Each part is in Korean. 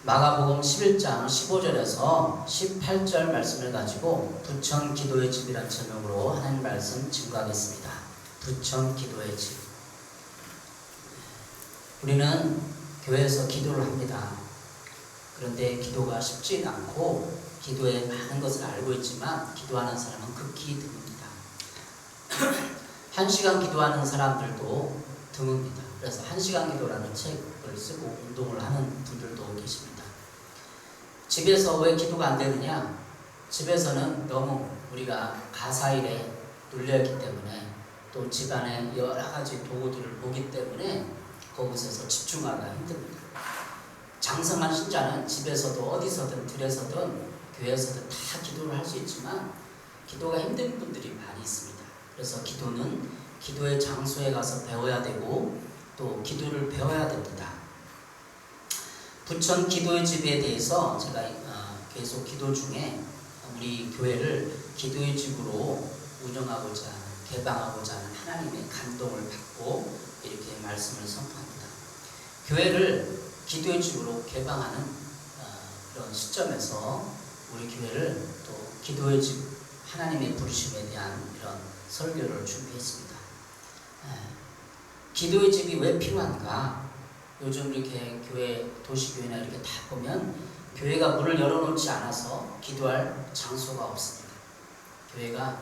마가복음 11장 15절에서 18절 말씀을 가지고 부천 기도의 집이라는 제목으로 하나님 말씀 증거하겠습니다. 부천 기도의 집. 우리는 교회에서 기도를 합니다. 그런데 기도가 쉽지는 않고 기도에 많은 것을 알고 있지만 기도하는 사람은 극히 드뭅니다. 1시간 기도하는 사람들도 드뭅니다. 그래서 1시간 기도라는 책을 쓰고 운동을 하는 분들도 계십니다. 집에서 왜 기도가 안 되느냐? 집에서는 너무 우리가 가사일에 눌려있기 때문에 또 집안에 여러 가지 도구들을 보기 때문에 거기서 집중하기가 힘듭니다. 장성한 신자는 집에서도 어디서든 들에서든 교회에서든 다 기도를 할 수 있지만 기도가 힘든 분들이 많이 있습니다. 그래서 기도는 기도의 장소에 가서 배워야 되고 또 기도를 배워야 됩니다. 부천 기도의 집에 대해서 제가 계속 기도 중에 우리 교회를 기도의 집으로 운영하고자 하는, 개방하고자 하는 하나님의 감동을 받고 이렇게 말씀을 선포합니다. 교회를 기도의 집으로 개방하는 그런 시점에서 우리 교회를 또 기도의 집, 하나님의 부르심에 대한 이런 설교를 준비했습니다. 기도의 집이 왜 필요한가? 요즘 이렇게 교회, 도시교회나 이렇게 다 보면 교회가 문을 열어놓지 않아서 기도할 장소가 없습니다. 교회가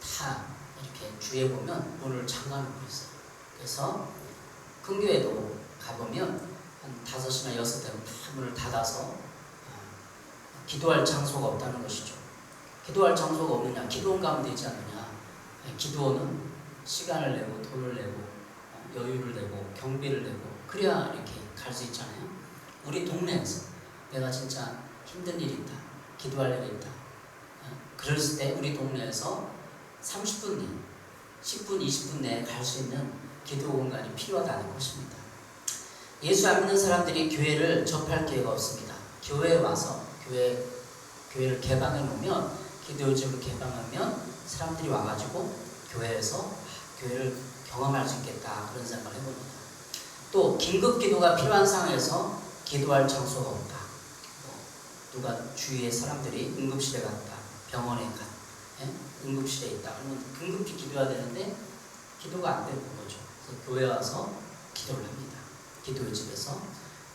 다 이렇게 주위에 보면 문을 잠가놓고 있어요. 그래서 큰 교회도 가보면 한 5이나 6대는 다 문을 닫아서 기도할 장소가 없다는 것이죠. 기도할 장소가 없느냐? 기도원 가면 되지 않느냐? 기도원은 시간을 내고 돈을 내고 여유를 내고 경비를 내고 그래야 이렇게 갈 수 있잖아요. 우리 동네에서 내가 진짜 힘든 일이 있다, 기도할 일이 있다, 그랬을 때 우리 동네에서 30분 내에 10분, 20분 내에 갈 수 있는 기도 공간이 필요하다는 것입니다. 예수 안 믿는 사람들이 교회를 접할 기회가 없습니다. 교회에 와서 교회를 개방해 놓으면, 기도의 집을 개방하면 사람들이 와가지고 교회에서 교회를 경험할 수 있겠다, 그런 생각을 해봅니다. 또 긴급 기도가 필요한 상황에서 기도할 장소가 없다. 누가 주위에 사람들이 응급실에 갔다, 병원에 갔다, 응급실에 있다 그러면 긴급히 기도해야 되는데 기도가 안 되는 거죠. 그래서 교회에 와서 기도를 합니다. 기도의 집에서.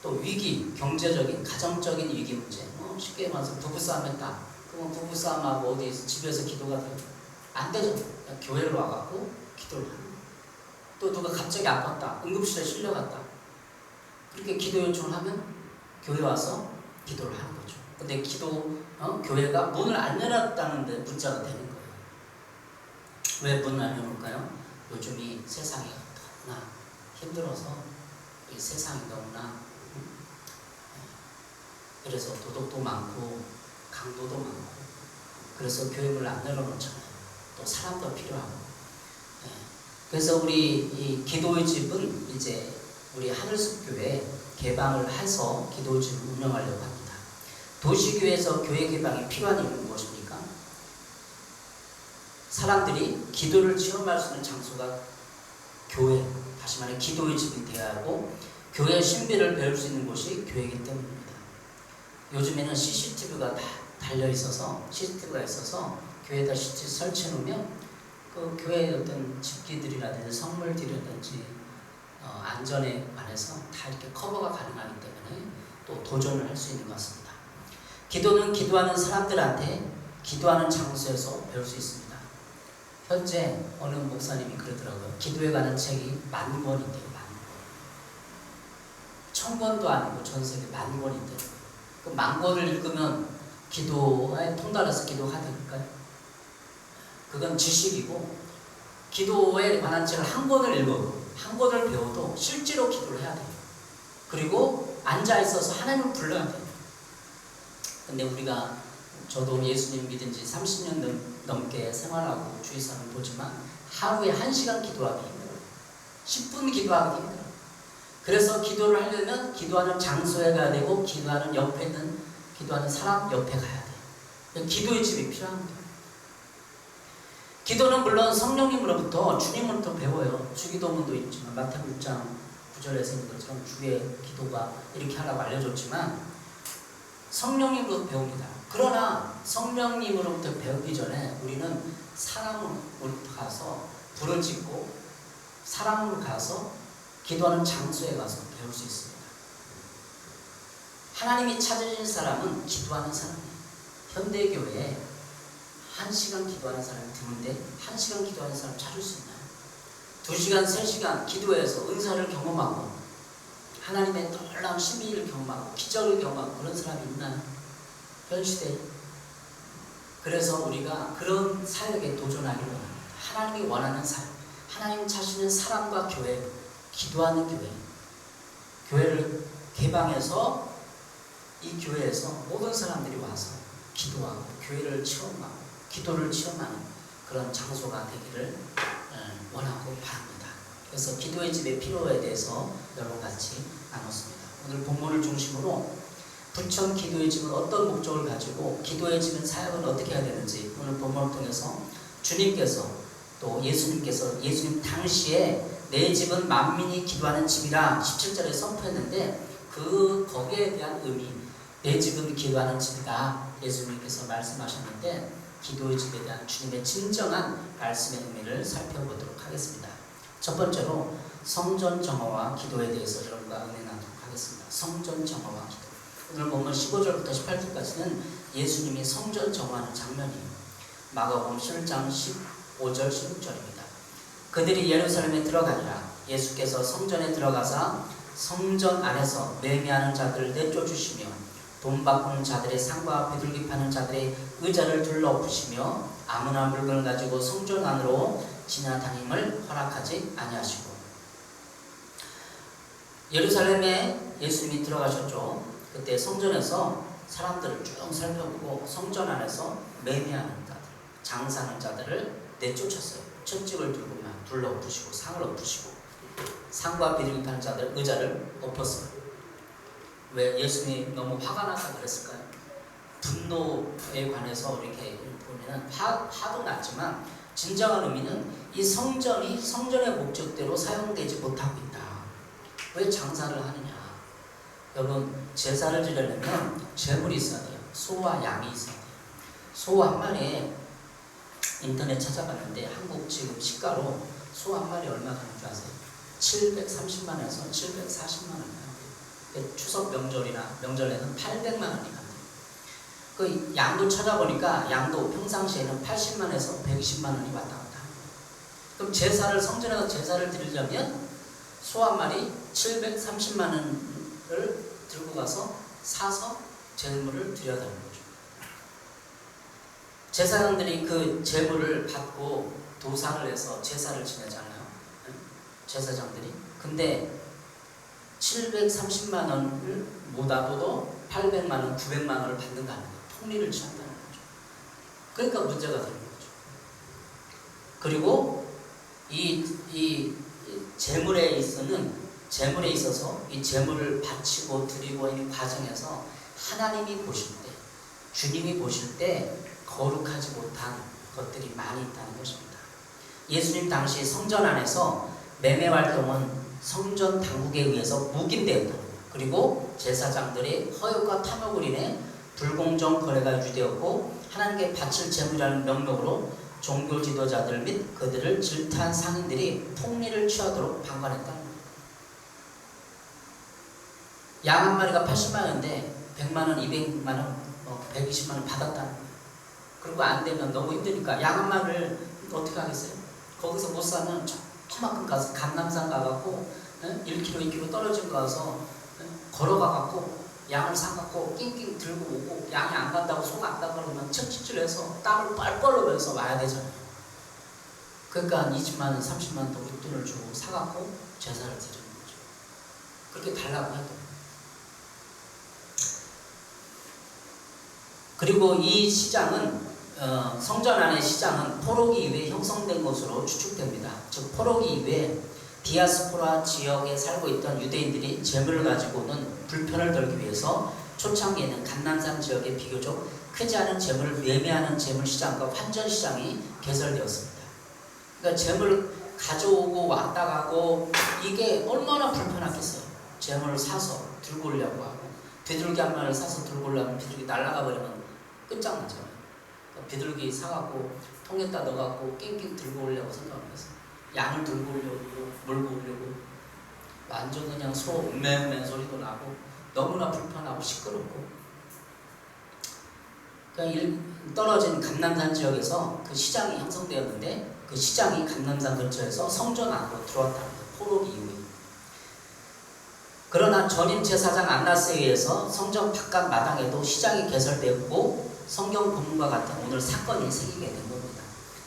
또 위기, 경제적인, 가정적인 위기 문제, 쉽게 말해서 부부싸움 했다. 그러면 부부싸움하고 어디에서 집에서 기도가 돼요? 안 되죠. 교회로 와갖고 기도를 합니다. 또 누가 갑자기 아팠다, 응급실에 실려갔다, 그렇게 기도 요청을 하면 교회 와서 기도를 하는 거죠. 근데 교회가 문을 안 열었다는 데 문자가 되는 거예요. 왜 문을 안 열을까요? 요즘이 세상이 너무나 힘들어서, 이 세상이 너무나 그래서 도덕도 많고 강도도 많고, 그래서 교회 문을 안 열어놓잖아요. 또 사람도 필요하고. 그래서 우리 이 기도의 집은 이제 우리 하늘숲교회 개방을 해서 기도의 집을 운영하려고 합니다. 도시교회에서 교회 개방이 필요한 이유는 무엇입니까? 사람들이 기도를 체험할 수 있는 장소가 교회, 다시 말해 기도의 집이 되어야 하고, 교회의 신비를 배울 수 있는 곳이 교회이기 때문입니다. 요즘에는 CCTV가 다 달려있어서, CCTV가 있어서 교회에다 CCTV 설치해 놓으면 그 교회의 어떤 집기들이라든지 성물들이라든지 안전에 관해서 다 이렇게 커버가 가능하기 때문에 또 도전을 할 수 있는 것 같습니다. 기도는 기도하는 사람들한테 기도하는 장소에서 배울 수 있습니다. 현재 어느 목사님이 그러더라고요. 기도에 관한 책이 10,000권인데요. 10,000권. 1,000권도 아니고 전 세계 10,000권인데 그 10,000권을 읽으면 기도에 통달해서 기도가 될까요? 그건 지식이고, 기도에 관한 책을 1권을 읽어도, 1권을 배워도 실제로 기도를 해야 돼요. 그리고 앉아있어서 하나님을 불러야 돼요. 근데 저도 예수님 믿은 지 30년 넘게 생활하고 주의사를 보지만 하루에 1시간 기도하기 힘들어요. 10분 기도하기 힘들어요. 그래서 기도를 하려면 기도하는 장소에 가야 되고, 기도하는 옆에 있는 기도하는 사람 옆에 가야 돼요. 기도의 집이 필요합니다. 기도는 물론 성령님으로부터, 주님으로부터 배워요. 주기도문도 있지만 마태복음 6장 구절에서 있는 것처럼 주의 기도가 이렇게 하라고 알려줬지만 성령님으로 배웁니다. 그러나 성령님으로부터 배우기 전에 우리는 사람으로 가서 불을 짓고 사람으로 가서 기도하는 장소에 가서 배울 수 있습니다. 하나님이 찾으신 사람은 기도하는 사람이에요. 현대교회에 1시간 기도하는 사람이 드문데 1시간 기도하는 사람 찾을 수 있나요? 2시간, 3시간 기도해서 은사를 경험하고 하나님의 놀라운 신비를 경험하고 기적을 경험하고 그런 사람이 있나요? 현 시대에. 그래서 우리가 그런 사역에 도전하기를 원합니다. 하나님이 원하는 사역, 하나님 찾으시는 사람과 교회, 기도하는 교회, 교회를 개방해서 이 교회에서 모든 사람들이 와서 기도하고 교회를 체험하고 기도를 체험하는 그런 장소가 되기를 원하고 바랍니다. 그래서 기도의 집의 필요에 대해서 여러분 같이 나눴습니다. 오늘 본문을 중심으로 부천 기도의 집은 어떤 목적을 가지고 기도의 집은 사역을 어떻게 해야 되는지 오늘 본문을 통해서 주님께서 또 예수님 당시에 내 집은 만민이 기도하는 집이라 17절에 선포했는데 거기에 대한 의미, 내 집은 기도하는 집이다 예수님께서 말씀하셨는데 기도의 집에 대한 주님의 진정한 말씀의 의미를 살펴보도록 하겠습니다. 첫 번째로 성전 정화와 기도에 대해서 여러분과 은혜 나누도록 하겠습니다. 성전 정화와 기도. 오늘 본문 15절부터 18절까지는 예수님이 성전 정화하는 장면이에요. 마가복음 7장 15절 16절입니다. 그들이 예루살렘에 들어가니라. 예수께서 성전에 들어가사 성전 안에서 매매하는 자들을 내쫓으시며 돈 바꾸는 자들의 상과 비둘기 파는 자들의 의자를 둘러엎으시며 아무나 물건을 가지고 성전 안으로 지나다님을 허락하지 아니하시고. 예루살렘에 예수님이 들어가셨죠. 그때 성전에서 사람들을 쭉 살펴보고 성전 안에서 매매하는 자들, 장사하는 자들을 내쫓았어요. 첩집을 들고 막 둘러엎으시고 상을 엎으시고 상과 비둘기 파는 자들 의자를 엎었어요. 왜? 예수님이 너무 화가 나서 그랬을까요? 분노에 관해서 이렇게 보면 화도 났지만 진정한 의미는 이 성전이 성전의 목적대로 사용되지 못하고 있다. 왜 장사를 하느냐? 여러분, 제사를 지내려면 제물이 있어야 돼요. 소와 양이 있어야 돼요. 소 한 마리에 인터넷 찾아봤는데 한국 지금 시가로 소 한 마리 얼마 가는 줄 아세요? 730만원에서 740만원이에요. 추석 명절에는 800만 원이 간대요. 그 양도 찾아보니까 양도 평상시에는 80만에서 120만 원이 왔다 갔다 합니다. 그럼 성전에서 제사를 드리려면 소 한 마리 730만 원을 들고 가서 사서 제물을 드려야 되는 거죠. 제사장들이 그 제물을 받고 도상을 해서 제사를 지내잖아요. 제사장들이. 근데 730만 원을 못하고도 800만 원, 900만 원을 받는다는 거예요. 폭리를 취한다는 거죠. 그러니까 문제가 되는 거죠. 그리고 이 제물에 있어서 이 제물을 바치고 드리고 있는 과정에서 하나님이 보실 때, 주님이 보실 때 거룩하지 못한 것들이 많이 있다는 것입니다. 예수님 당시 성전 안에서 매매 활동은 성전 당국에 의해서 묵인되었다. 그리고 제사장들의 허용과 탐욕을 인해 불공정 거래가 유지되었고 하나님께 바칠 제물이라는 명목으로 종교 지도자들 및 그들을 질타한 상인들이 폭리를 취하도록 방관했다는 거예요. 양 한 마리가 80만 원인데 100만 원, 200만 원, 120만 원 받았다는 거예요. 그리고 안 되면 너무 힘드니까 양 한 마리를 어떻게 하겠어요? 거기서 못 사면 조만큼 가서 감남산 가갖고 1km, 2km 떨어진 거 가서 걸어가갖고 양을 사갖고 낑낑 들고 오고 양이 안 간다고 소가 안 간다고 그러면 척짓질해서 땀을 뻘뻘 흘려서 와야 되잖아요. 그러니까 20만 원, 30만 원 더 웃돈을 주고 사갖고 제사를 드리는 거죠. 그렇게 달라고 해도. 그리고 이 시장은 성전 안의 시장은 포로기 이후에 형성된 것으로 추측됩니다. 즉 포로기 이후에 디아스포라 지역에 살고 있던 유대인들이 재물을 가지고 오는 불편을 덜기 위해서 초창기에는 감남산 지역에 비교적 크지 않은 재물을 매매하는 재물시장과 환전시장이 개설되었습니다. 그러니까 재물 가져오고 왔다 가고 이게 얼마나 불편하겠어요. 재물을 사서 들고 오려고 하고 비둘기 한 마리를 사서 들고 오려면 비둘기 날아가 버리면 끝장나잖아요. 비둘기 사갖고 통에다 넣어갖고 낑낑 들고 오려고 생각하면서 양을 들고 오려고 몰고 오려고 완전 그냥 소 음매음매 소리도 나고 너무나 불편하고 시끄럽고. 그러니까 떨어진 감람산 지역에서 그 시장이 형성되었는데 그 시장이 감람산 근처에서 성전 안으로 들어왔답니다. 포로기 이후에. 그러나 전임 제사장 안나스에 의해서 성전 바깥 마당에도 시장이 개설되었고 성경 본문과 같은 오늘 사건이 생기게 된 겁니다.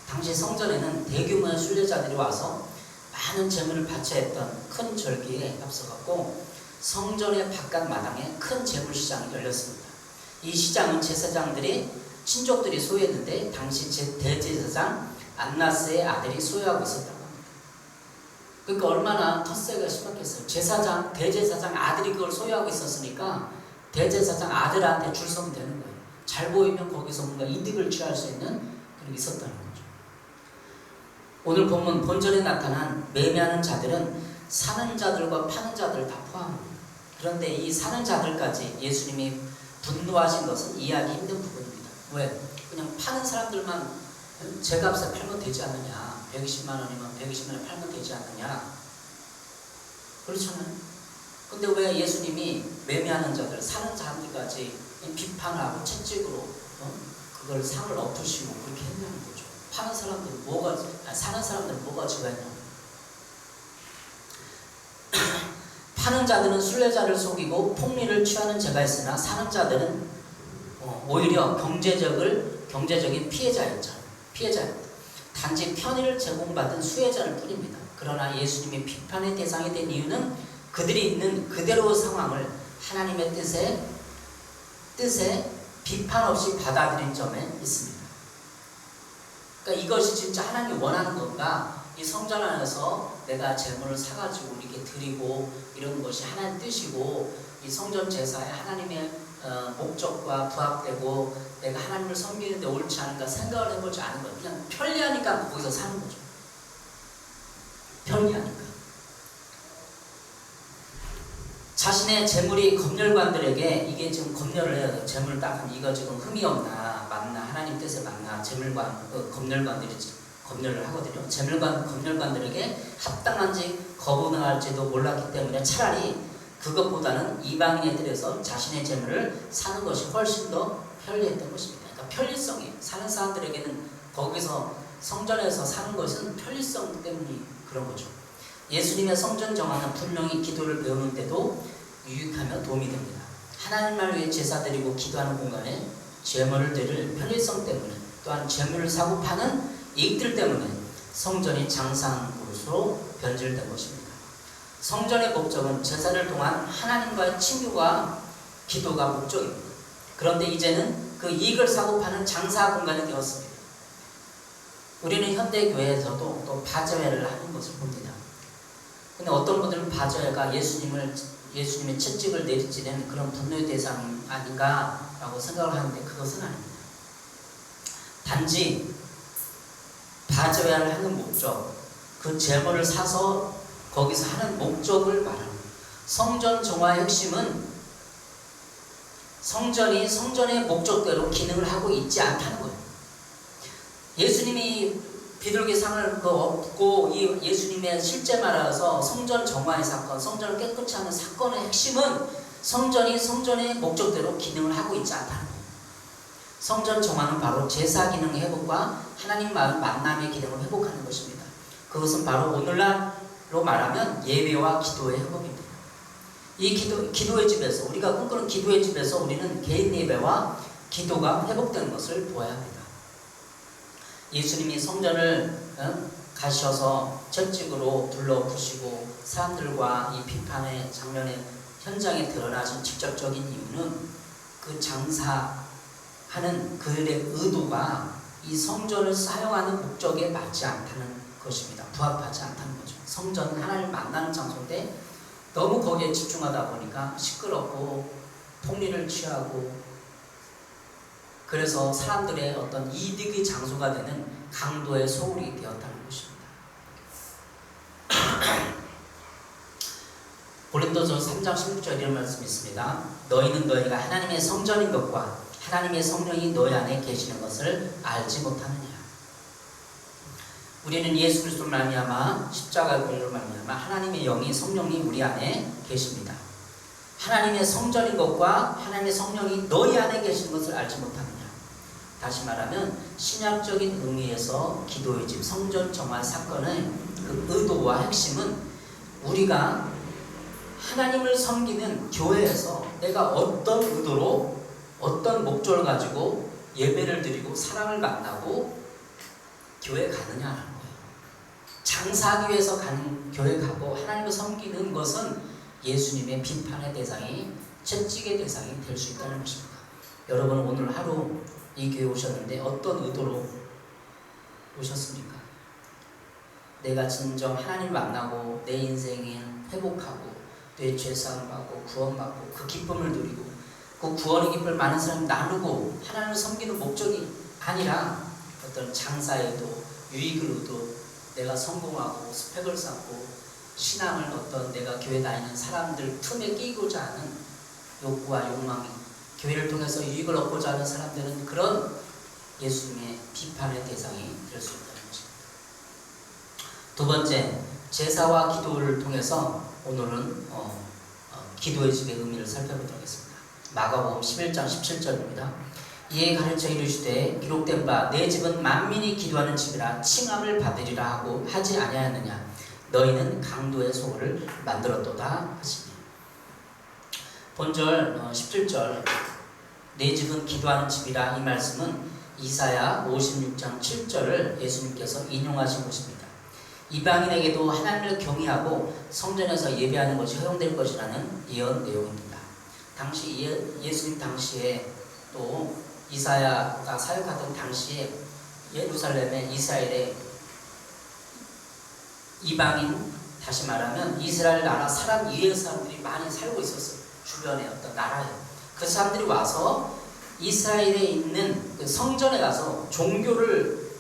당시 성전에는 대규모의 순례자들이 와서 많은 재물을 바쳐야 했던 큰 절기에 앞서갔고 성전의 바깥 마당에 큰 재물 시장이 열렸습니다. 이 시장은 제사장들이 친족들이 소유했는데 당시 대제사장 안나스의 아들이 소유하고 있었다고 합니다. 그러니까 얼마나 텃세가 심했겠어요. 제사장, 대제사장 아들이 그걸 소유하고 있었으니까 대제사장 아들한테 줄 서면 되는 거예요. 잘 보이면 거기서 뭔가 이득을 취할 수 있는 그런 게 있었다는 거죠. 오늘 본문 본절에 나타난 매매하는 자들은 사는 자들과 파는 자들을 다 포함합니다. 그런데 이 사는 자들까지 예수님이 분노하신 것은 이해하기 힘든 부분입니다. 왜? 그냥 파는 사람들만 제값에 팔면 되지 않느냐, 120만 원이면 120만 원에 팔면 되지 않느냐, 그렇잖아요. 근데 왜 예수님이 매매하는 자들, 사는 자들까지 비판하고 채찍으로 그걸 상을 엎으시고 그렇게 했냐는 거죠. 파는 사람들은 사는 사람들은 뭐가 죄가 있냐고. 파는 자들은 순례자를 속이고 폭리를 취하는 죄가 있으나 사는 자들은 오히려 경제적인 피해자였죠. 단지 편의를 제공받은 수혜자일 뿐입니다. 그러나 예수님이 비판의 대상이 된 이유는 그들이 있는 그대로의 상황을 하나님의 뜻에 비판 없이 받아들인 점에 있습니다. 그러니까 이것이 진짜 하나님이 원하는 건가? 이 성전 안에서 내가 재물을 사가지고 이렇게 드리고 이런 것이 하나님의 뜻이고 이 성전 제사에 하나님의 목적과 부합되고 내가 하나님을 섬기는데 옳지 않은가 생각을 해보지 않은 거예요. 그냥 편리하니까 거기서 사는 거죠. 편리하니까. 자신의 재물이 검열관들에게 이게 지금 검열을 해야 돼요. 재물 딱 이거 지금 흠이 없나 맞나 하나님 뜻에 맞나 재물관 검열관들이 검열을 하거든요. 검열관들에게 합당한지 거부당할지도 몰랐기 때문에 차라리 그것보다는 이방인에 들여서 자신의 재물을 사는 것이 훨씬 더 편리했던 것입니다. 그러니까 편리성이 사는 사람들에게는 거기서 성전에서 사는 것은 편리성 때문이 그런 거죠. 예수님의 성전 정화는 분명히 기도를 배우는데도 유익하며 도움이 됩니다. 하나님을 위해 제사 드리고 기도하는 공간에 재물을 드릴 편리성 때문에 또한 재물을 사고 파는 이익들 때문에 성전이 장사하는 곳으로 변질된 것입니다. 성전의 목적은 제사를 통한 하나님과의 친교와 기도가 목적입니다. 그런데 이제는 그 이익을 사고 파는 장사 공간이 되었습니다. 우리는 현대교회에서도 또 바저회를 하는 것을 봅니다. 근데 어떤 분들은 바저회가 예수님의 채찍을 내리치는 그런 분노의 대상 아닌가라고 생각을 하는데 그것은 아닙니다. 단지 바저회를 하는 목적, 그 제물을 사서 거기서 하는 목적을 말합니다. 성전 정화의 핵심은 성전이 성전의 목적대로 기능을 하고 있지 않다는 거예요. 예수님이 비둘기 상을 엎고 이 예수님의 실제 말하서 성전 정화의 사건, 성전을 깨끗이 하는 사건의 핵심은 성전이 성전의 목적대로 기능을 하고 있지 않다는 거예요. 성전 정화는 바로 제사 기능의 회복과 하나님과의 만남의 기능을 회복하는 것입니다. 그것은 바로 오늘날로 말하면 예배와 기도의 회복입니다. 이 기도의 집에서 우리가 꿈꾸는 기도의 집에서 우리는 개인 예배와 기도가 회복되는 것을 보아야 합니다. 예수님이 성전을 가셔서 채찍으로 둘러부시고 사람들과 이 비판의 장면의 현장에 드러나신 직접적인 이유는 그 장사하는 그들의 의도가 이 성전을 사용하는 목적에 맞지 않다는 것입니다. 부합하지 않다는 거죠. 성전은 하나님을 만나는 장소인데 너무 거기에 집중하다 보니까 시끄럽고 폭리를 취하고 그래서 사람들의 어떤 이득의 장소가 되는 강도의 소굴이 되었다는 것입니다. 고린도서 3장 16절 이런 말씀이 있습니다. 너희는 너희가 하나님의 성전인 것과 하나님의 성령이 너희 안에 계시는 것을 알지 못하느냐. 우리는 예수 그리스도로 말미암아 십자가의 권리로 말미암아 하나님의 영이 성령이 우리 안에 계십니다. 하나님의 성전인 것과 하나님의 성령이 너희 안에 계시는 것을 알지 못하느냐. 다시 말하면 신약적인 의미에서 기도의 집 성전 정화 사건의 그 의도와 핵심은 우리가 하나님을 섬기는 교회에서 내가 어떤 의도로 어떤 목적을 가지고 예배를 드리고 사람을 만나고 교회 가느냐라는 거예요. 장사하기 위해서 가는 교회 가고 하나님을 섬기는 것은 예수님의 비판의 대상이 채찍의 대상이 될 수 있다는 것입니다. 여러분 오늘 하루 이 교회 오셨는데 어떤 의도로 오셨습니까? 내가 진정 하나님 만나고 내 인생을 회복하고 내 죄사함 받고 구원받고 그 기쁨을 누리고 그 구원의 기쁨을 많은 사람이 나누고 하나님을 섬기는 목적이 아니라 어떤 장사의 의도, 유익을 의도, 내가 성공하고 스펙을 쌓고 신앙을 어떤 내가 교회 다니는 사람들 틈에 끼고자 하는 욕구와 욕망이 교회를 통해서 유익을 얻고자 하는 사람들은 그런 예수님의 비판의 대상이 될 수 있다는 것입니다. 두 번째, 제사와 기도를 통해서 오늘은 기도의 집의 의미를 살펴보도록 하겠습니다. 마가복음 11장 17절입니다. 이에 가르쳐 이르시되 기록된 바 내 집은 만민이 기도하는 집이라 칭함을 받으리라 하고 하지 아니하였느냐. 너희는 강도의 소굴을 만들었도다 하시니. 본절 17절 내 집은 기도하는 집이라 이 말씀은 이사야 56장 7절을 예수님께서 인용하신 것입니다. 이방인에게도 하나님을 경외하고 성전에서 예배하는 것이 허용될 것이라는 예언 내용입니다. 당시 예수님 당시에 또 이사야가 사역하던 당시에 예루살렘의 이스라엘의 이방인, 다시 말하면 이스라엘 나라 사람 이외의 사람들이 많이 살고 있었어요. 주변에 어떤 나라에. 그 사람들이 와서 이스라엘에 있는 그 성전에 가서 종교를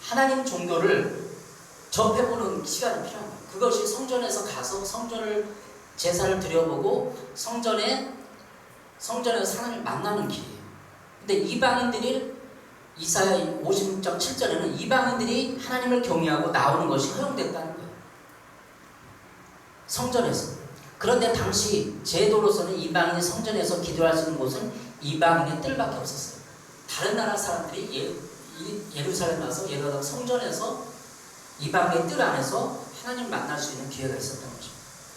하나님 종교를 접해보는 시간이 필요합니다. 그것이 성전에서 가서 성전을 제사를 드려보고 성전에서 하나님을 만나는 길이에요. 근데 이방인들이 이사야 56장 7절에는 이방인들이 하나님을 경외하고 나오는 것이 허용됐다는 거예요. 성전에서. 그런데 당시 제도로서는 이방인이 성전에서 기도할 수 있는 곳은 이방인의 뜰밖에 없었어요. 다른 나라 사람들이 예루살렘 와서 예루살렘 성전에서 이방인의 뜰 안에서 하나님 만날 수 있는 기회가 있었던 거죠.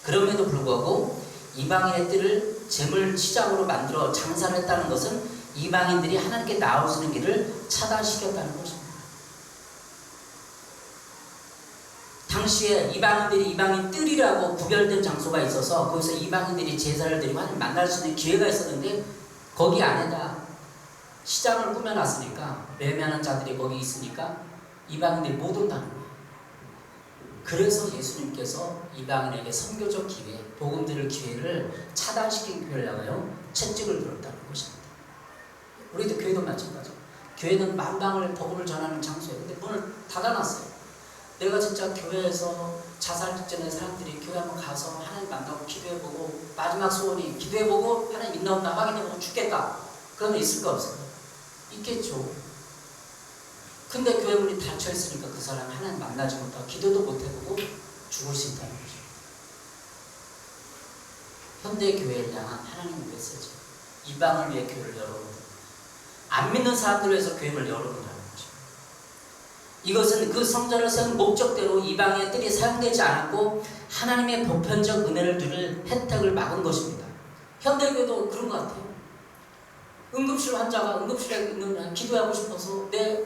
그럼에도 불구하고 이방인의 뜰을 제물 시장으로 만들어 장사를 했다는 것은 이방인들이 하나님께 나올 수 있는 길을 차단시켰다는 것입니다. 당시에 이방인들이 이방인 뜰이라고 구별된 장소가 있어서 거기서 이방인들이 제사를 드리고 하나님 만날 수 있는 기회가 있었는데 거기 안에다 시장을 꾸며놨으니까 매매하는 자들이 거기 있으니까 이방인들이 못 온다는 거예요. 그래서 예수님께서 이방인에게 선교적 기회, 복음 들을 기회를 차단시킨 교회를 향하여 채찍을 들었다는 것입니다. 우리도 교회도 마찬가지죠. 교회는 만방을 복음을 전하는 장소예요. 근데 문을 닫아놨어요. 내가 진짜 교회에서 자살 직전에 사람들이 교회 한번 가서 하나님 만나고 기도해보고 마지막 소원이 기도해보고 하나님 있나 없나 확인해보고 죽겠다. 그러면 있을까 없을까? 있겠죠. 근데 교회 문이 닫혀있으니까 그 사람 하나님 만나지 못하고 기도도 못해보고 죽을 수 있다는 거죠. 현대 교회를 향한 하나님의 메시지. 이방을 위해 교회를 열어보는, 안 믿는 사람들을 위해서 교회를 열어보라는 거죠. 이것은 그 성전을 세운 목적대로 이방의 뜰이 사용되지 않았고 하나님의 보편적 은혜를 누릴 혜택을 막은 것입니다. 현대교회도 그런 것 같아요. 응급실 환자가 응급실에 있는 기도하고 싶어서 내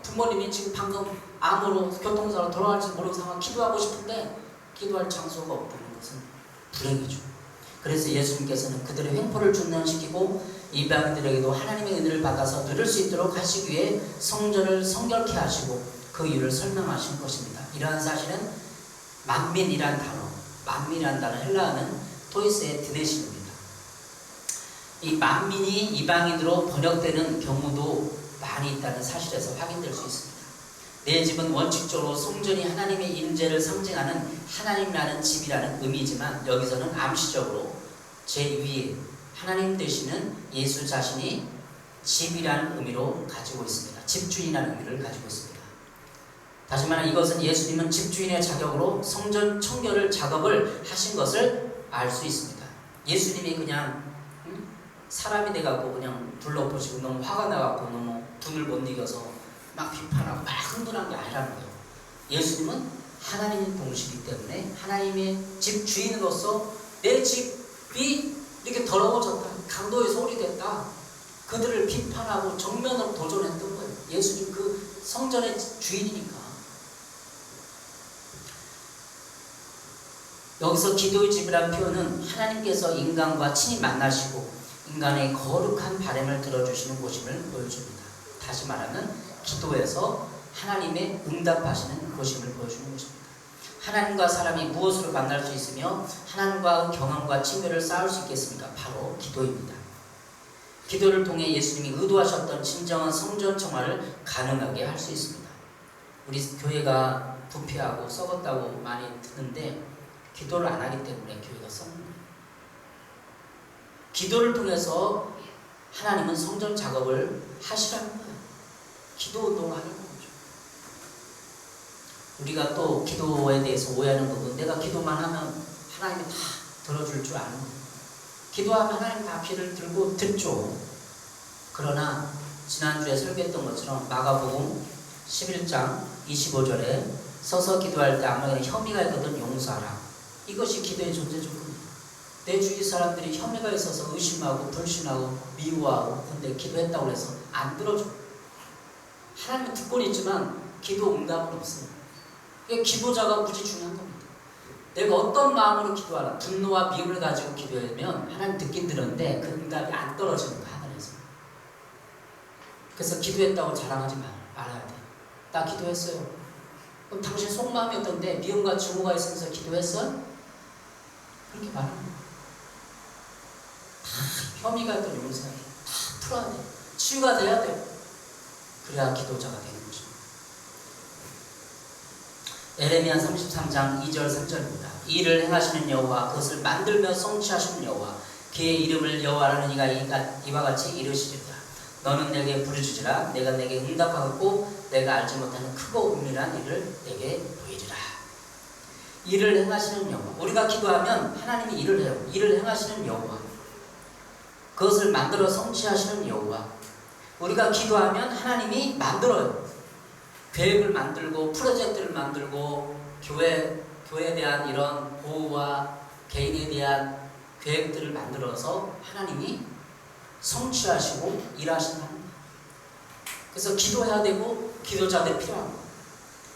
부모님이 지금 방금 암으로 교통사고로 돌아갈지 모르는 상황 기도하고 싶은데 기도할 장소가 없다는 것은 불행이죠. 그래서 예수님께서는 그들의 횡포를 중단시키고 이방인들에게도 하나님의 은혜를 받아서 누릴 수 있도록 하시기 위해 성전을 성결케 하시고 그 이유를 설명하신 것입니다. 이러한 사실은 만민이란 단어, 만민이란 단어 헬라어는 토이스의 드네신입니다. 이 만민이 이방인으로 번역되는 경우도 많이 있다는 사실에서 확인될 수 있습니다. 내 집은 원칙적으로 성전이 하나님의 임재를 상징하는 하나님이라는 집이라는 의미지만 여기서는 암시적으로 제2의 하나님 되시는 예수 자신이 집이라는 의미로 가지고 있습니다. 집주인이라는 의미를 가지고 있습니다. 다시 말하면 이것은 예수님은 집주인의 자격으로 성전 청결을 작업을 하신 것을 알 수 있습니다. 예수님이 그냥 사람이 돼갖고 그냥 둘러보시고 너무 화가 나갖고 너무 분을 못 이겨서 막 비판하고 막 흥분한 게 아니라는 거예요. 예수님은 하나님의 동시기 때문에 하나님의 집 주인으로서 내 집이 이렇게 더러워졌다, 강도의 소리 됐다, 그들을 비판하고 정면으로 도전했던 거예요. 예수님 그 성전의 주인이니까. 여기서 기도의 집이라는 표현은 하나님께서 인간과 친히 만나시고 인간의 거룩한 바람을 들어주시는 곳임을 보여줍니다. 다시 말하면 기도에서 하나님의 응답하시는 곳임을 보여주는 것입니다. 하나님과 사람이 무엇으로 만날 수 있으며 하나님과의 경험과 친밀을 쌓을 수 있겠습니까? 바로 기도입니다. 기도를 통해 예수님이 의도하셨던 진정한 성전 청화를 가능하게 할 수 있습니다. 우리 교회가 부패하고 썩었다고 많이 듣는데 기도를 안 하기 때문에 교회가 썩는 거예요. 기도를 통해서 하나님은 성전 작업을 하시라는 거예요. 기도 운동을 하는 거죠. 우리가 또 기도에 대해서 오해하는 부분, 내가 기도만 하면 하나님이 다 들어줄 줄 아는 거예요. 기도하면 하나님 다 귀를 들고 듣죠. 그러나 지난주에 설교했던 것처럼 마가복음 11장 25절에 서서 기도할 때 아무에게나 혐의가 있거든 용서하라. 이것이 기도의 존재 조건이에요. 내 주위 사람들이 혐의가 있어서 의심하고 불신하고 미워하고 근데 기도했다고 해서 안 들어줘. 하나님은 듣고는 있지만 기도 응답은 없어요. 기도자가 무지 중요한 겁니다. 내가 어떤 마음으로 기도하나, 분노와 미움을 가지고 기도하면 하나님 듣긴 들었는데 그 응답이 안 떨어지는 거야, 하늘에서. 그래서 기도했다고 자랑하지 말아야 돼. 나 기도했어요. 그럼 당신 속마음이 어떤데 미움과 증오가 있으면서 기도했어? 그렇게 말하는 거야. 다 혐의가 있던 용서해. 다 풀어야 돼. 치유가 돼야 돼. 그래야 기도자가 되는 것입니다. 에레미야 33장 2절 3절입니다. 이를 행하시는 여호와, 그것을 만들며 성취하시는 여호와, 그의 이름을 여호와라는 이가 이와 같이 이르시리라. 너는 내게 부르짖으라. 내가 내게 응답하겠고 내가 알지 못하는 크고 은밀한 일을 내게 보이리라. 일을 행하시는 여호와. 우리가 기도하면 하나님이 일을 해요. 일을 행하시는 여호와. 그것을 만들어 성취하시는 여호와. 우리가 기도하면 하나님이 만들어요. 계획을 만들고 프로젝트를 만들고 교회에 대한 이런 보호와 개인에 대한 계획들을 만들어서 하나님이 성취하시고 일하시는 겁니다. 그래서 기도해야 되고 기도자들이 필요한 거예요.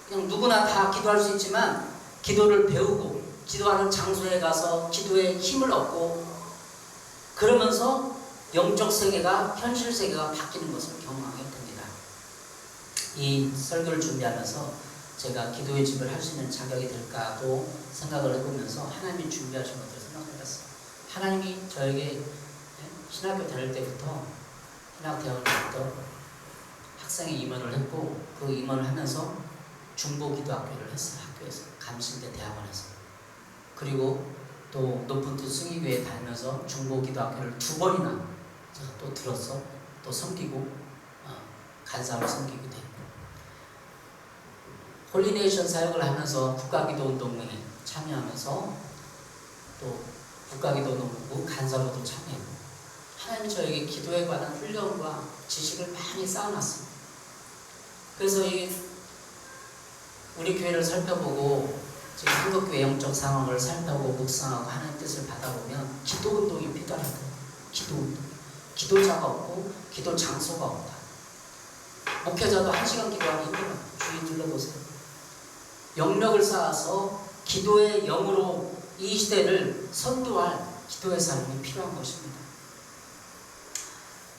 그냥 누구나 다 기도할 수 있지만 기도를 배우고 기도하는 장소에 가서 기도의 힘을 얻고 그러면서 영적 세계가 현실 세계가 바뀌는 것을 경험하게 됩니다. 이 설교를 준비하면서 제가 기도의 집을 할 수 있는 자격이 될까도 생각을 해보면서 하나님이 준비하신 것들을 생각해봤어요. 하나님이 저에게 신학교 다닐 때부터 신학대학을 때부터 학생회 임원을 했고 그 임원을 하면서 중보기도학교를 했어요. 학교에서 감신대 대학원에서. 그리고 또 높은 뜻 승희교회 다니면서 중보기도학교를 2번이나 제가 또 들어서 또 섬기고 간사로 섬기고 되고 홀리네이션 사역을 하면서 국가기도운동회에 참여하면서 또 국가기도운동부 간사로도 참여했고 하나님이 저에게 기도에 관한 훈련과 지식을 많이 쌓아놨습니다. 그래서 우리 교회를 살펴보고 지금 한국교회 영적 상황을 살펴보고 묵상하고 하나님 뜻을 받아보면 기도운동이 필요하거든요. 기도운동. 기도자가 없고 기도 장소가 없다. 목회자도 1시간 기도하기 힘들어요. 주위 둘러보세요. 영력을 쌓아서 기도의 영으로 이 시대를 선도할 기도의 삶이 필요한 것입니다.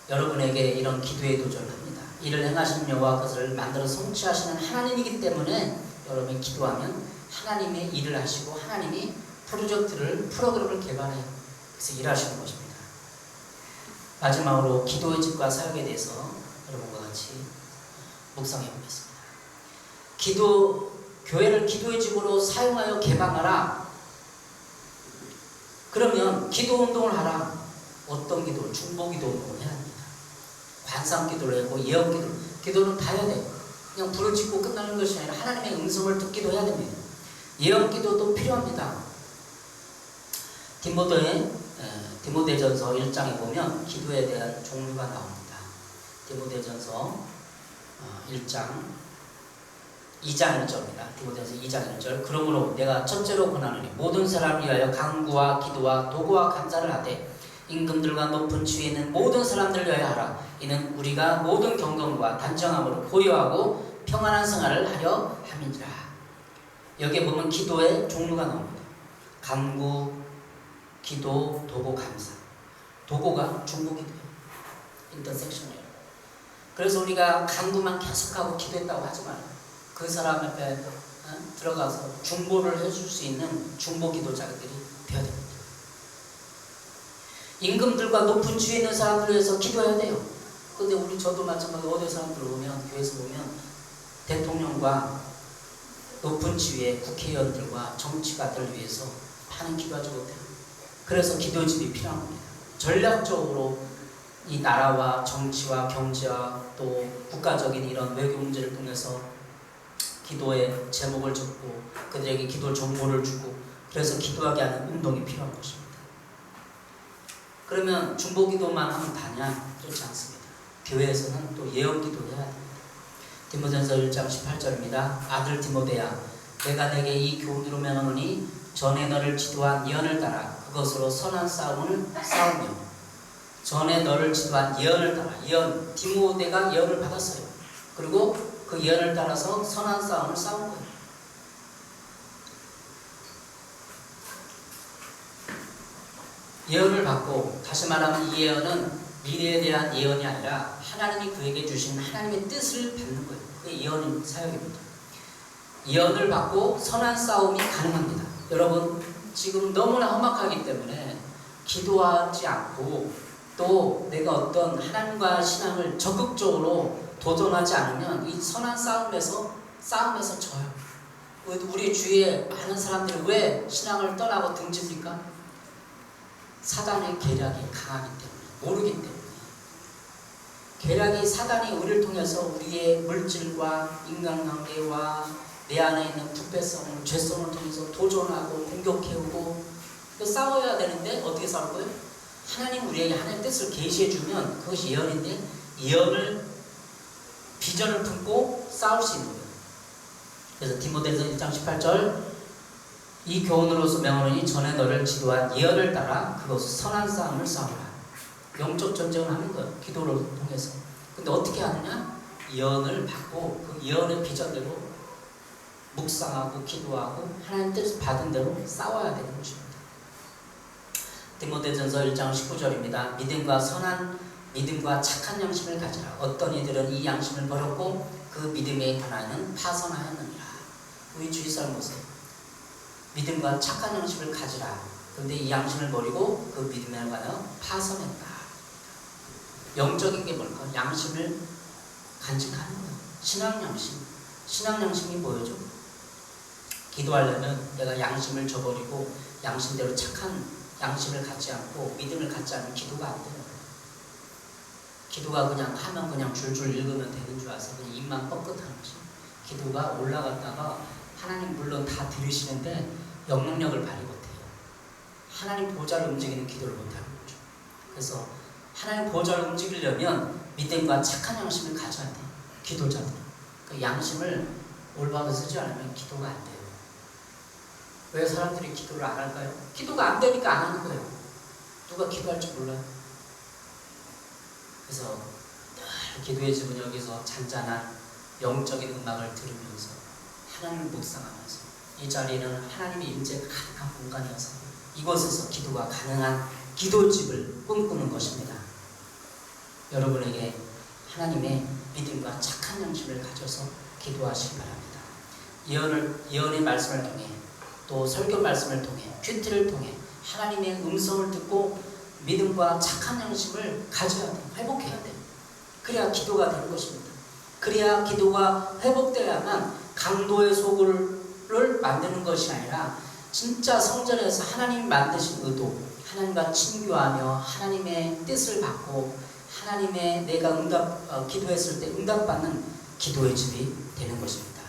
여러분에게 이런 기도의 도전을 합니다. 이를 행하시는 여호와 그것을 만들어 성취하시는 하나님이기 때문에 여러분이 기도하면 하나님의 일을 하시고 하나님이 프로그램을 개발해요. 그래서 일하시는 것입니다. 마지막으로 기도의 집과 사역에 대해서 여러분과 같이 묵상해 보겠습니다. 교회를 기도의 집으로 사용하여 개방하라. 그러면 기도 운동을 하라. 어떤 기도? 중보기도 운동을 해야 합니다. 관상기도를 하고 예언기도, 기도는 다 해야 돼요. 그냥 불을 짓고 끝나는 것이 아니라 하나님의 음성을 듣기도 해야 됩니다. 예언기도도 필요합니다. 디모데전서 1장에 보면 기도에 대한 종류가 나옵니다. 디모데전서 1장 2장 1절입니다. 디모데전서 2장 1절. 그러므로 내가 첫째로 권하노니 모든 사람을 위하여 간구와 기도와 도구와 감사를 하되 임금들과 높은 지위에 있는 모든 사람들을 위하여 하라. 이는 우리가 모든 경건과 단정함으로 고요하고 평안한 생활을 하려 함이니라. 여기에 보면 기도의 종류가 나옵니다. 간구, 기도, 도구, 감사. 도구가 중보기도예요. 인터섹션이에요. 그래서 우리가 간구만 계속하고 기도했다고 하지 말아요. 그 사람 앞에 들어가서 중보를 해줄 수 있는 중보기도자들이 되어야 됩니다. 임금들과 높은 지위에 있는 사람들을 위해서 기도해야 돼요. 근데 저도 마찬가지로 어디 사람들 오면, 교회에서 보면 대통령과 높은 지위의 국회의원들과 정치가들을 위해서 많은 기도하지 못해요. 그래서 기도집이 필요한 겁니다. 전략적으로 이 나라와 정치와 경제와 또 국가적인 이런 외교 문제를 통해서 기도의 제목을 적고 그들에게 기도 정보를 주고 그래서 기도하게 하는 운동이 필요한 것입니다. 그러면 중보기도만 하면 다냐? 그렇지 않습니다. 교회에서는 또 예언기도 해야 됩니다. 디모데전서 1장 18절입니다. 아들 디모데야, 내가 내게 이 교훈으로 명하노니 전에 너를 지도한 예언을 따라 그것으로 선한 싸움을 싸우며. 전에 너를 지도한 예언을 따라. 예언, 디모데가 예언을 받았어요. 그리고 그 예언을 따라서 선한 싸움을 싸운 거예요. 예언을 받고, 다시 말하면 이 예언은 미래에 대한 예언이 아니라 하나님이 그에게 주신 하나님의 뜻을 받는 거예요. 그게 예언의 사역입니다. 예언을 받고 선한 싸움이 가능합니다. 여러분, 지금 너무나 험악하기 때문에 기도하지 않고 또 내가 어떤 하나님과 신앙을 적극적으로 도전하지 않으면 이 선한 싸움에서 져요. 우리 주위에 많은 사람들이 왜 신앙을 떠나고 등집니까? 사단의 계략이 강하기 때문에, 모르기 때문에. 계략이, 사단이 우리를 통해서 우리의 물질과 인간관계와 내 안에 있는 부패성을, 죄성을 통해서 도전하고 공격해오고 싸워야 되는데 어떻게 싸울 거예요? 하나님 우리에게 하나님의 뜻을 계시해주면 그것이 예언인데, 예언을, 비전을 품고 싸울 수 있는 거예요. 그래서 디모데전서 1장 18절, 이 교훈으로서 명하노니 전에 너를 지도한 예언을 따라 그것을 선한 싸움을 싸우라. 영적 전쟁을 하는 거예요. 기도를 통해서. 근데 어떻게 하느냐? 예언을 받고 그 예언의 비전대로 묵상하고 기도하고 하나님 뜻을 받은 대로 싸워야 되는 것입니다. 디모데전서 1장 19절입니다. 믿음과 착한 양심을 가지라. 어떤 이들은 이 양심을 버렸고 그 믿음에 관하여는 파선하였느니라. 우리 주위 사람 보세요. 믿음과 착한 양심을 가지라. 그런데 이 양심을 버리고 그 믿음에 관하여 파선했다. 영적인 게 뭘까? 양심을 간직하는 거예요. 신앙 양심. 신앙 양심이 뭐죠? 기도하려면 내가 양심을 저버리고 양심대로 착한 양심을 갖지 않고 믿음을 갖지 않으면 기도가 안 돼요. 기도가 그냥 하면 그냥 줄줄 읽으면 되는 줄 알아서 그냥 입만 뻥끗하는 거지. 기도가 올라갔다가 하나님 물론 다 들으시는데 영향력을 발휘 못해요. 하나님 보좌를 움직이는 기도를 못하는 거죠. 그래서 하나님 보좌를 움직이려면 믿음과 착한 양심을 가져야 돼요. 기도자들. 그 양심을 올바로 쓰지 않으면 기도가 안 돼요. 왜 사람들이 기도를 안 할까요? 기도가 안 되니까 안 하는 거예요. 누가 기도할 줄 몰라요. 그래서 늘 기도의 집은 여기서 잔잔한 영적인 음악을 들으면서 하나님을 묵상하면서, 이 자리는 하나님의 임재가 가득한 공간이어서 이곳에서 기도가 가능한 기도집을 꿈꾸는 것입니다. 여러분에게 하나님의 믿음과 착한 양심을 가져서 기도하시기 바랍니다. 예언의 말씀을 통해 또 설교 말씀을 통해 큐티를 통해 하나님의 음성을 듣고 믿음과 착한 양심을 가져야 돼요. 회복해야 돼요. 그래야 기도가 되는 것입니다. 그래야 기도가 회복되어야만 강도의 소굴을 만드는 것이 아니라 진짜 성전에서 하나님이 만드신 의도, 하나님과 친교하며 하나님의 뜻을 받고 하나님의 내가 기도했을 때 응답받는 기도의 집이 되는 것입니다.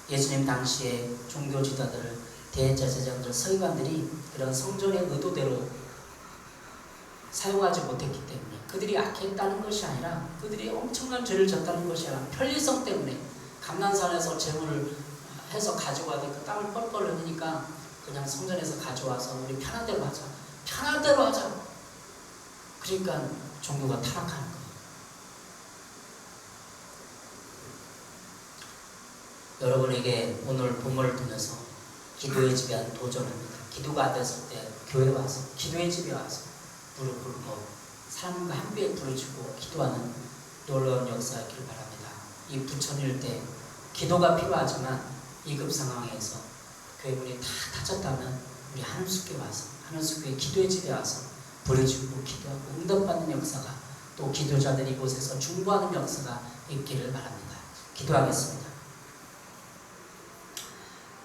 예수님 당시에 종교 지도자들, 대제사장들, 서기관들이 그런 성전의 의도대로 사용하지 못했기 때문에 그들이 악했다는 것이 아니라 그들이 엄청난 죄를 졌다는 것이 아니라 편리성 때문에 감난산에서 재물을 해서 가져와도 그 땀을 뻘뻘 흘리니까 그냥 성전에서 가져와서 우리 편한 대로 하자. 편한 대로 하자. 그러니까 종교가 타락하는 거예요. 여러분에게 오늘 본문을 통해서 기도의 집에 한 도전합니다. 기도가 안 됐을 때 교회 와서 기도의 집에 와서 무릎 꿇고 사람과 함께 부르짖고 기도하는 놀라운 역사이길 바랍니다. 이 부천일 때 기도가 필요하지만 위급 상황에서 교회 문이 다 닫혔다면 우리 하늘숲교회 와서 하늘숲교회 기도의 집에 와서 부르짖고 기도하고 응답받는 역사가 또 기도자들이 이곳에서 중보하는 역사가 있기를 바랍니다. 기도하겠습니다.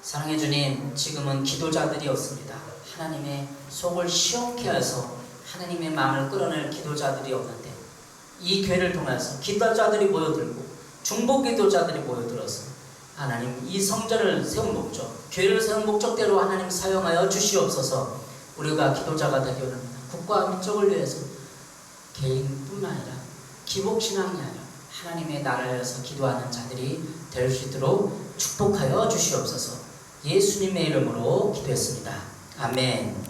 사랑해 주님, 지금은 기도자들이 없습니다. 하나님의 속을 시원케 해서 하나님의 마음을 끌어낼 기도자들이 없는데 이 교회를 통해서 기도자들이 모여들고 중보 기도자들이 모여들어서 하나님 이 성전을 세운 목적, 교회를 세운 목적대로 하나님 사용하여 주시옵소서. 우리가 기도자가 되기 원합니다. 국가와 민족을 위해서 개인뿐 아니라 기복신앙이 아니라 하나님의 나라에서 기도하는 자들이 될 수 있도록 축복하여 주시옵소서. 예수님의 이름으로 기도했습니다. 아멘.